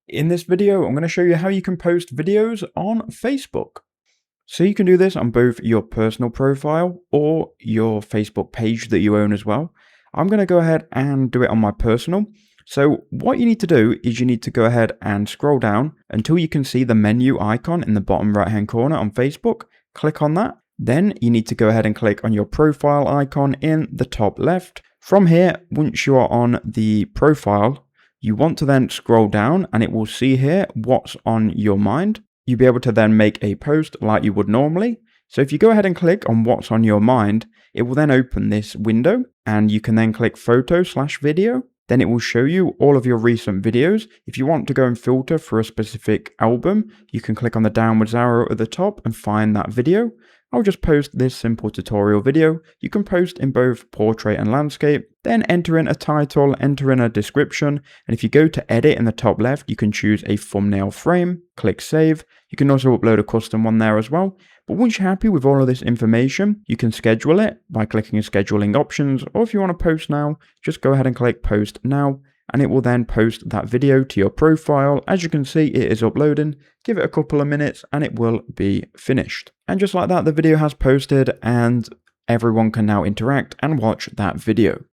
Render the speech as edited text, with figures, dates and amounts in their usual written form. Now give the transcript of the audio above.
In this video, I'm going to show you how you can post videos on Facebook. So you can do this on both your personal profile or your Facebook page that you own as well. I'm going to go ahead and do it on my personal. So what you need to do is you need to go ahead and scroll down until you can see the menu icon in the bottom right hand corner on Facebook. Click on that. Then you need to go ahead and click on your profile icon in the top left. From here, once you are on the profile, you want to then scroll down and it will see here what's on your mind. You'll be able to then make a post like you would normally. So if you go ahead and click on what's on your mind, it will then open this window and you can then click photo/video. Then it will show you all of your recent videos. If you want to go and filter for a specific album, you can click on the downwards arrow at the top and find that video. I'll just post this simple tutorial video. You can post in both portrait and landscape, then enter in a title, enter in a description, and if you go to edit in the top left, you can choose a thumbnail frame, click save. You can also upload a custom one there as well. But once you're happy with all of this information, you can schedule it by clicking scheduling options, or if you want to post now, just go ahead and click post now, and it will then post that video to your profile. As you can see, it is uploading. Give it a couple of minutes and it will be finished. And just like that, the video has posted and everyone can now interact and watch that video.